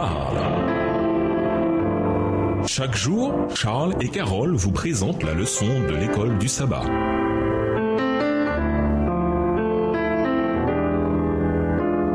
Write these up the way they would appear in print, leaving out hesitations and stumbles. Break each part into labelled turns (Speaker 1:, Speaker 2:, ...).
Speaker 1: parle. Chaque jour, Charles et Carole vous présentent la leçon de l'école du sabbat.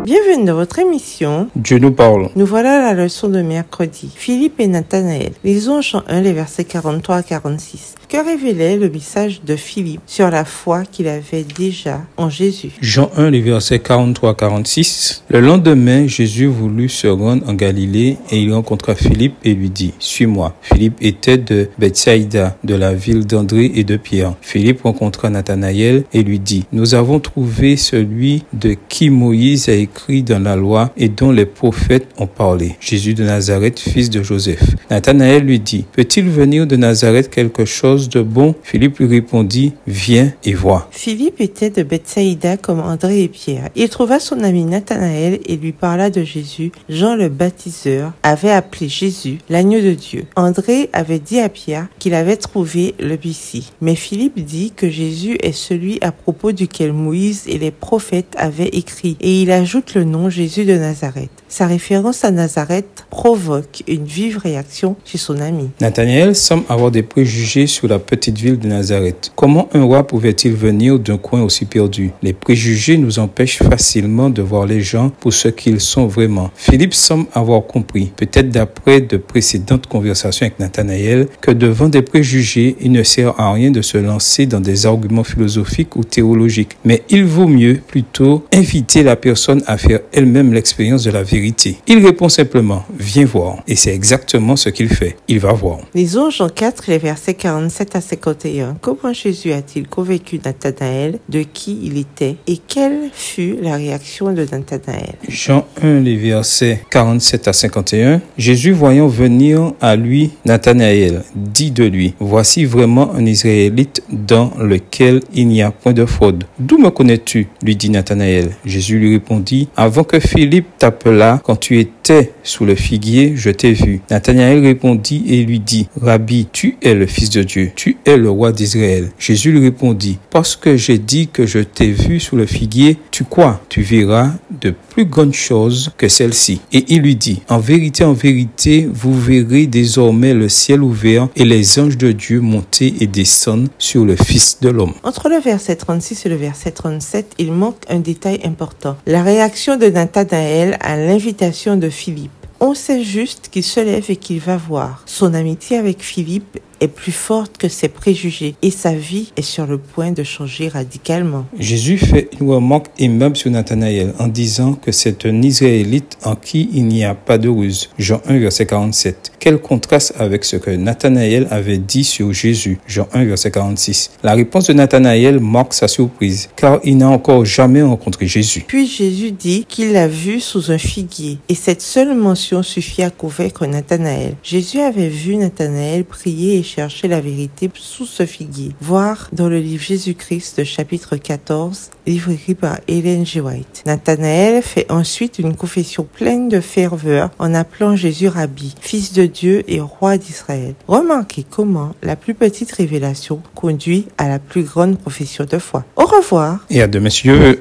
Speaker 2: Bienvenue dans votre émission
Speaker 3: Dieu nous parle.
Speaker 2: Nous voilà à la leçon de mercredi. Philippe et Nathanaël. Lisons Jean 1, les versets 43 à 46. Que révélait le message de Philippe sur la foi qu'il avait déjà en Jésus?
Speaker 3: Jean 1, les versets 43 à 46. Le lendemain, Jésus voulut se rendre en Galilée et il rencontra Philippe et lui dit, « Suis-moi. » Philippe était de Bethsaïda, de la ville d'André et de Pierre. Philippe rencontra Nathanaël et lui dit, « Nous avons trouvé celui de qui Moïse a écrit dans la loi et dont les prophètes ont parlé, Jésus de Nazareth, fils de Joseph. » Nathanaël lui dit, « Peut-il venir de Nazareth quelque chose de bon? » Philippe lui répondit, « Viens et vois. »
Speaker 2: Philippe était de Bethsaïda comme André et Pierre. Il trouva son ami Nathanaël et lui parla de Jésus. Jean le baptiseur avait appelé Jésus l'agneau de Dieu. André avait dit à Pierre qu'il avait trouvé le Messie. Mais Philippe dit que Jésus est celui à propos duquel Moïse et les prophètes avaient écrit. Et il ajoute le nom Jésus de Nazareth. Sa référence à Nazareth provoque une vive réaction chez son ami.
Speaker 3: Nathanaël semble avoir des préjugés sur la petite ville de Nazareth. Comment un roi pouvait-il venir d'un coin aussi perdu? Les préjugés nous empêchent facilement de voir les gens pour ce qu'ils sont vraiment. Philippe semble avoir compris, peut-être d'après de précédentes conversations avec Nathanaël, que devant des préjugés, il ne sert à rien de se lancer dans des arguments philosophiques ou théologiques. Mais il vaut mieux plutôt inviter la personne à faire elle-même l'expérience de la vérité. Il répond simplement, viens voir. Et c'est exactement ce qu'il fait. Il va voir.
Speaker 2: Lisons Jean 4, les versets 47 à 51. Comment Jésus a-t-il convaincu Nathanaël de qui il était et quelle fut la réaction de Nathanaël?
Speaker 3: Jean 1, les versets 47 à 51. Jésus, voyant venir à lui Nathanaël, dit de lui, voici vraiment un Israélite dans lequel il n'y a point de fraude. D'où me connais-tu? Lui dit Nathanaël. Jésus lui répondit, avant que Philippe t'appelât, quand tu étais sous le figuier, je t'ai vu. Nathanaël répondit et lui dit, Rabbi, tu es le Fils de Dieu, tu es le roi d'Israël. Jésus lui répondit, parce que j'ai dit que je t'ai vu sous le figuier, tu crois, tu verras de plus grandes choses que celle-ci. Et il lui dit, en vérité, vous verrez désormais le ciel ouvert et les anges de Dieu monter et descendre sur le Fils de l'homme.
Speaker 2: Entre le verset 36 et le verset 37, il manque un détail important. La réaction de Nathanaël à l'invitation de Philippe. On sait juste qu'il se lève et qu'il va voir. Son amitié avec Philippe est plus forte que ses préjugés et sa vie est sur le point de changer radicalement.
Speaker 3: Jésus fait une remarque aimable sur Nathanaël en disant que c'est un Israélite en qui il n'y a pas de ruse. Jean 1, verset 47. Quel contraste avec ce que Nathanaël avait dit sur Jésus. Jean 1, verset 46. La réponse de Nathanaël marque sa surprise car il n'a encore jamais rencontré Jésus.
Speaker 2: Puis Jésus dit qu'il l'a vu sous un figuier et cette seule mention suffit à convaincre Nathanaël. Jésus avait vu Nathanaël prier et chercher la vérité sous ce figuier. Voir dans le livre Jésus-Christ, chapitre 14, livre écrit par Ellen G. White. Nathanaël fait ensuite une confession pleine de ferveur en appelant Jésus Rabbi, Fils de Dieu et Roi d'Israël. Remarquez comment la plus petite révélation conduit à la plus grande profession de foi. Au revoir.
Speaker 3: Et à demain, monsieur.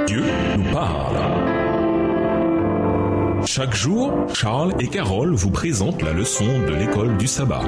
Speaker 1: Dieu nous parle. Chaque jour, Charles et Carole vous présentent la leçon de l'école du sabbat.